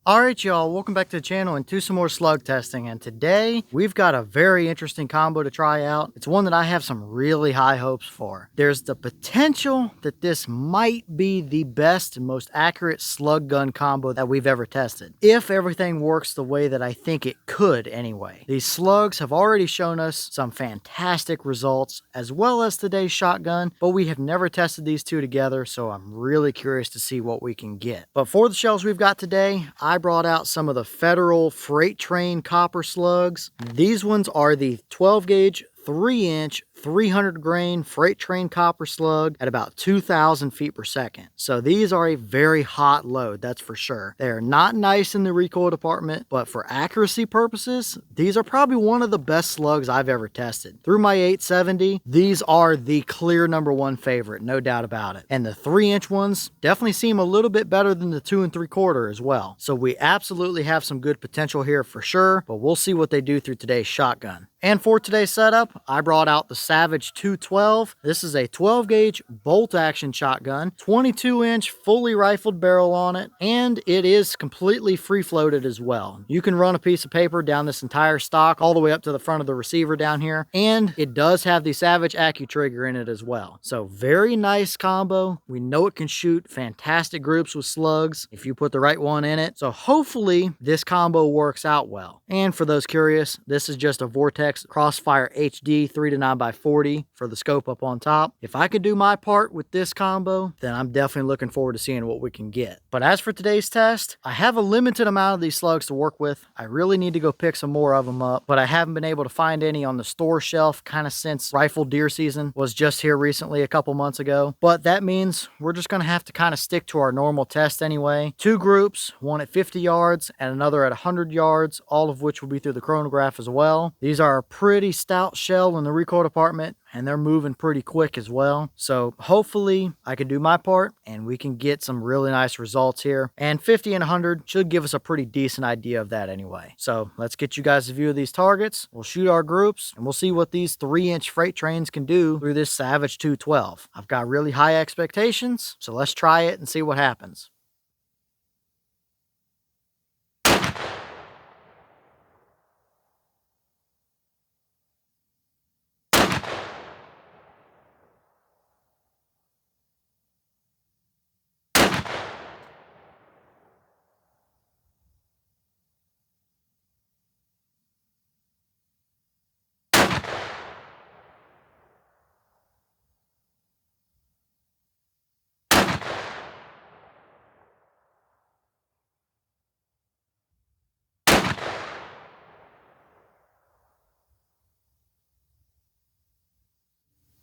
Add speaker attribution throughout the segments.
Speaker 1: Alright y'all, welcome back to the channel and to some more slug testing, and today we've got a very interesting combo to try out. It's one that I have some really high hopes for. There's the potential that this might be the best and most accurate slug gun combo that we've ever tested, if everything works the way that I think it could anyway. These slugs have already shown us some fantastic results, as well as today's shotgun, but we have never tested these two together, so I'm really curious to see what we can get. But for the shells we've got today, I brought out some of the Federal Freight Train copper slugs. These ones are the 12 gauge, 3-inch, 300 grain freight train copper slug at about 2,000 feet per second. So these are a very hot load, that's for sure. They are not nice in the recoil department, but for accuracy purposes, these are probably one of the best slugs I've ever tested. Through my 870, these are the clear #1 favorite, no doubt about it. And the 3-inch ones definitely seem a little bit better than the 2 3/4 as well. So we absolutely have some good potential here for sure, but we'll see what they do through today's shotgun. And for today's setup, I brought out the Savage 212. This is a 12 gauge bolt action shotgun, 22-inch fully rifled barrel on it, and it is completely free floated as well. You can run a piece of paper down this entire stock all the way up to the front of the receiver down here, and it does have the Savage AccuTrigger in it as well. So very nice combo. We know it can shoot fantastic groups with slugs if you put the right one in it. So hopefully this combo works out well. And for those curious, this is just a Vortex Crossfire HD 3-9x40 for the scope up on top. If I could do my part with this combo, then I'm definitely looking forward to seeing what we can get. But as for today's test, I have a limited amount of these slugs to work with. I really need to go pick some more of them up, but I haven't been able to find any on the store shelf kind of since rifle deer season was just here recently a couple months ago. But that means we're just going to have to kind of stick to our normal test anyway. Two groups, one at 50 yards and another at 100 yards, all of which will be through the chronograph as well. These are a pretty stout shell in the recoil department, and they're moving pretty quick as well. So hopefully I can do my part and we can get some really nice results here. And 50 and 100 should give us a pretty decent idea of that anyway. So let's get you guys a view of these targets. We'll shoot our groups and we'll see what these 3-inch freight trains can do through this Savage 212. I've got really high expectations, so let's try it and see what happens.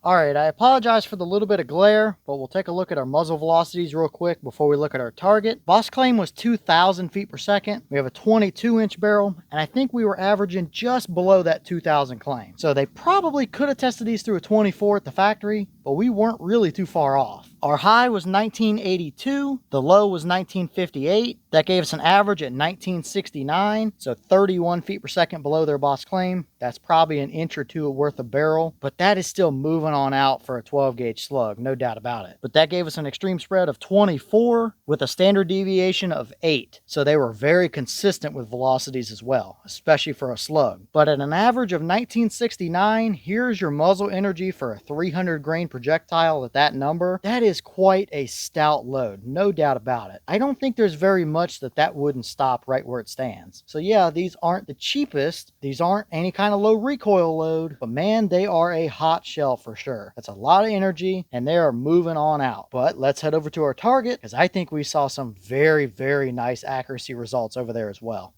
Speaker 1: Alright, I apologize for the little bit of glare, but we'll take a look at our muzzle velocities real quick before we look at our target. Boss claim was 2,000 feet per second. We have a 22-inch barrel, and I think we were averaging just below that 2,000 claim. So they probably could have tested these through a 24 at the factory, but we weren't really too far off. Our high was 1982, the low was 1958. That gave us an average at 1969, so 31 feet per second below their boss claim. That's probably an inch or two worth of barrel, but that is still moving on out for a 12 gauge slug, no doubt about it. But that gave us an extreme spread of 24 with a standard deviation of 8. So they were very consistent with velocities as well, especially for a slug. But at an average of 1969, here's your muzzle energy for a 300 grain projectile at that number. That is quite a stout load, no doubt about it. I don't think there's very much that wouldn't stop right where it stands. So yeah, these aren't the cheapest. These aren't any kind of low recoil load, but man, they are a hot shell for sure. That's a lot of energy and they are moving on out. But let's head over to our target because I think we saw some very, very nice accuracy results over there as well.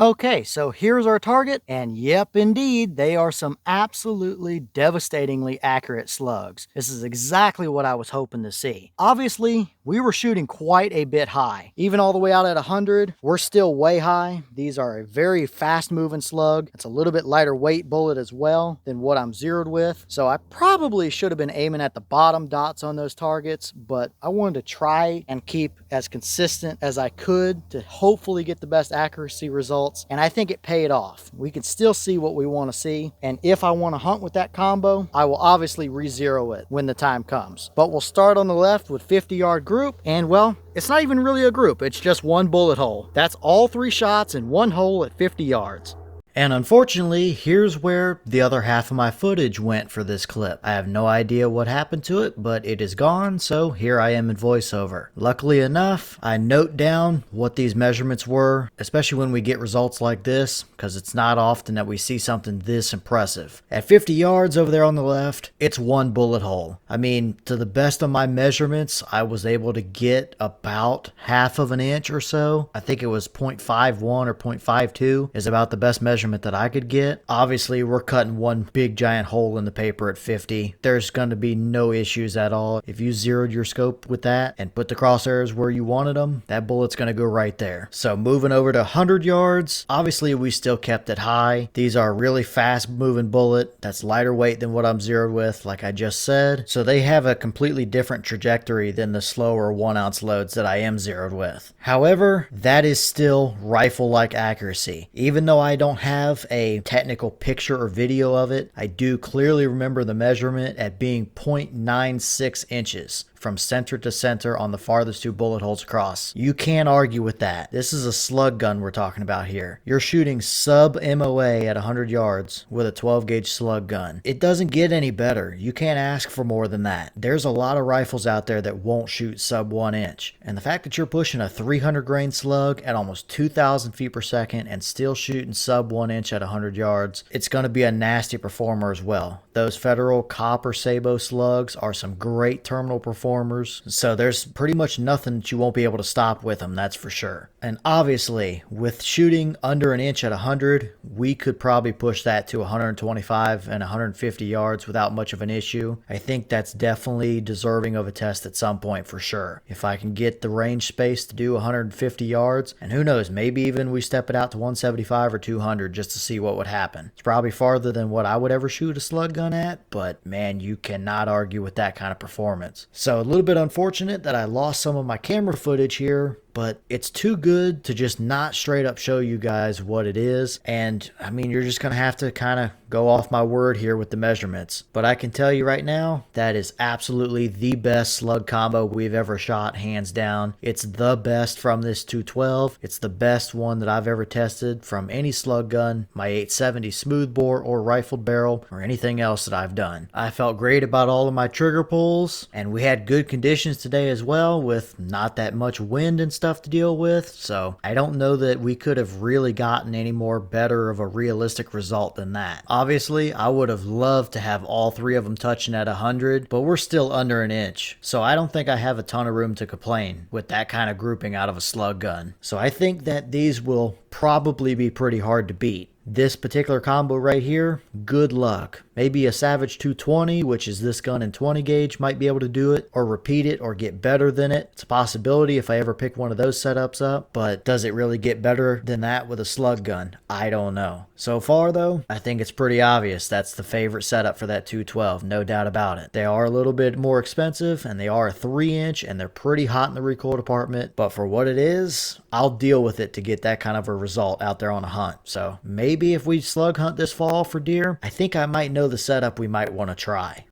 Speaker 1: Okay, so here's our target, and yep, indeed, they are some absolutely devastatingly accurate slugs. This is exactly what I was hoping to see. Obviously, we were shooting quite a bit high. Even all the way out at 100, we're still way high. These are a very fast-moving slug. It's a little bit lighter weight bullet as well than what I'm zeroed with. So I probably should have been aiming at the bottom dots on those targets, but I wanted to try and keep as consistent as I could to hopefully get the best accuracy results. And I think it paid off. We can still see what we want to see. And if I want to hunt with that combo, I will obviously re-zero it when the time comes. But we'll start on the left with 50-yard group. group, and well, it's not even really a group, it's just one bullet hole. That's all 3 shots in one hole at 50 yards. And unfortunately, here's where the other half of my footage went for this clip. I have no idea what happened to it, but it is gone, so here I am in voiceover. Luckily enough, I note down what these measurements were, especially when we get results like this, because it's not often that we see something this impressive. At 50 yards over there on the left, it's one bullet hole. I mean, to the best of my measurements, I was able to get about half of an inch or so. I think it was 0.51 or 0.52 is about the best measurement that I could get. Obviously, we're cutting one big giant hole in the paper at 50. There's going to be no issues at all. If you zeroed your scope with that and put the crosshairs where you wanted them, that bullet's going to go right there. So moving over to 100 yards, obviously we still kept it high. These are really fast moving bullet. That's lighter weight than what I'm zeroed with, like I just said. So they have a completely different trajectory than the slower 1-ounce loads that I am zeroed with. However, that is still rifle-like accuracy. Even though I don't have a technical picture or video of it, I do clearly remember the measurement at being 0.96 inches from center to center on the farthest 2 bullet holes across. You can't argue with that. This is a slug gun we're talking about here. You're shooting sub MOA at 100 yards with a 12 gauge slug gun. It doesn't get any better. You can't ask for more than that. There's a lot of rifles out there that won't shoot sub 1 inch. And the fact that you're pushing a 300 grain slug at almost 2,000 feet per second and still shooting sub 1 inch at 100 yards, it's going to be a nasty performer as well. Those federal copper Sabot slugs are some great terminal performers, so there's pretty much nothing that you won't be able to stop with them, that's for sure. And obviously, with shooting under an inch at 100, we could probably push that to 125 and 150 yards without much of an issue. I think that's definitely deserving of a test at some point for sure. If I can get the range space to do 150 yards, and who knows, maybe even we step it out to 175 or 200 just to see what would happen. It's probably farther than what I would ever shoot a slug gun at, but man, you cannot argue with that kind of performance. So a little bit unfortunate that I lost some of my camera footage here, but it's too good to just not straight up show you guys what it is. And I mean, you're just going to have to kind of go off my word here with the measurements. But I can tell you right now, that is absolutely the best slug combo we've ever shot, hands down. It's the best from this 212. It's the best one that I've ever tested from any slug gun, my 870 smoothbore or rifled barrel, or anything else that I've done. I felt great about all of my trigger pulls, and we had good conditions today as well, with not that much wind and stuff to deal with. So I don't know that we could have really gotten any more better of a realistic result than that. Obviously, I would have loved to have all 3 of them touching at 100, but we're still under an inch. So I don't think I have a ton of room to complain with that kind of grouping out of a slug gun. So I think that these will probably be pretty hard to beat. This particular combo right here, good luck. Maybe a Savage 220, which is this gun in 20 gauge, might be able to do it, or repeat it, or get better than it. It's a possibility if I ever pick one of those setups up, but does it really get better than that with a slug gun? I don't know. So far though, I think it's pretty obvious that's the favorite setup for that 212, no doubt about it. They are a little bit more expensive, and they are a 3-inch, and they're pretty hot in the recoil department, but for what it is, I'll deal with it to get that kind of a result out there on a hunt. So maybe if we slug hunt this fall for deer, I think I might know the setup we might want to try.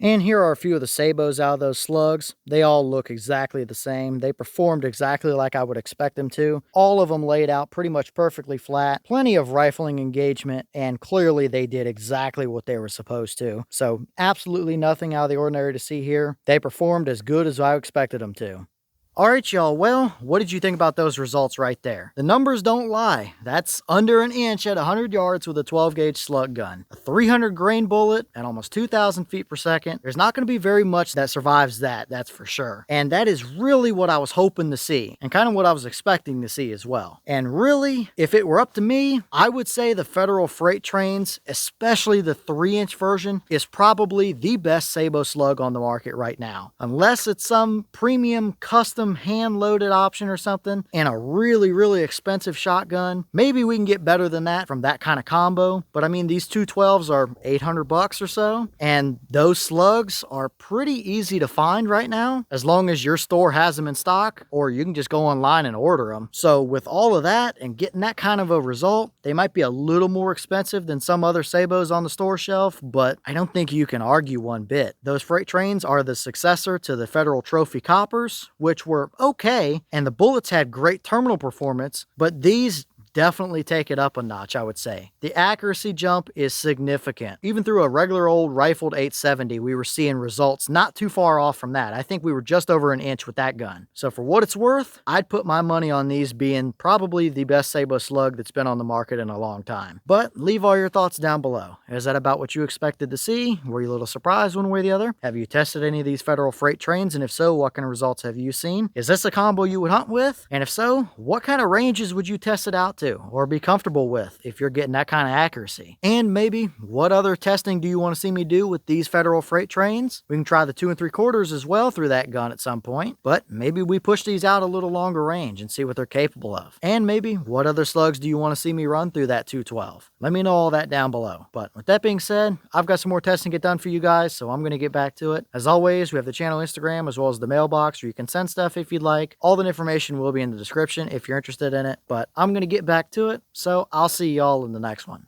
Speaker 1: And here are a few of the Sabots out of those slugs. They all look exactly the same. They performed exactly like I would expect them to. All of them laid out pretty much perfectly flat. Plenty of rifling engagement, and clearly they did exactly what they were supposed to. So absolutely nothing out of the ordinary to see here. They performed as good as I expected them to. Alright y'all, well, what did you think about those results right there? The numbers don't lie. That's under an inch at 100 yards with a 12 gauge slug gun. A 300 grain bullet at almost 2,000 feet per second. There's not going to be very much that survives that, that's for sure. And that is really what I was hoping to see, and kind of what I was expecting to see as well. And really, if it were up to me, I would say the Federal freight trains, especially the 3-inch version, is probably the best Sabot slug on the market right now. Unless it's some premium custom custom hand-loaded option or something and a really, really expensive shotgun, maybe we can get better than that from that kind of combo. But I mean, these 212s are 800 bucks or so, and those slugs are pretty easy to find right now, as long as your store has them in stock, or you can just go online and order them. So with all of that and getting that kind of a result, they might be a little more expensive than some other Sabots on the store shelf, but I don't think you can argue one bit. Those freight trains are the successor to the Federal Trophy Coppers, which were okay, and the bullets had great terminal performance, but these definitely take it up a notch, I would say. The accuracy jump is significant. Even through a regular old rifled 870, we were seeing results not too far off from that. I think we were just over an inch with that gun. So for what it's worth, I'd put my money on these being probably the best Sabot slug that's been on the market in a long time. But leave all your thoughts down below. Is that about what you expected to see? Were you a little surprised one way or the other? Have you tested any of these Federal freight trains? And if so, what kind of results have you seen? Is this a combo you would hunt with? And if so, what kind of ranges would you test it out to or be comfortable with if you're getting that kind of accuracy? And maybe what other testing do you want to see me do with these Federal freight trains? We can try the 2 3/4 as well through that gun at some point, but maybe we push these out a little longer range and see what they're capable of. And maybe what other slugs do you want to see me run through that 212? Let me know all that down below. But with that being said, I've got some more testing to get done for you guys, so I'm going to get back to it. As always, we have the channel Instagram as well as the mailbox where you can send stuff if you'd like. All the information will be in the description if you're interested in it, but I'm going to get back to it. So I'll see y'all in the next one.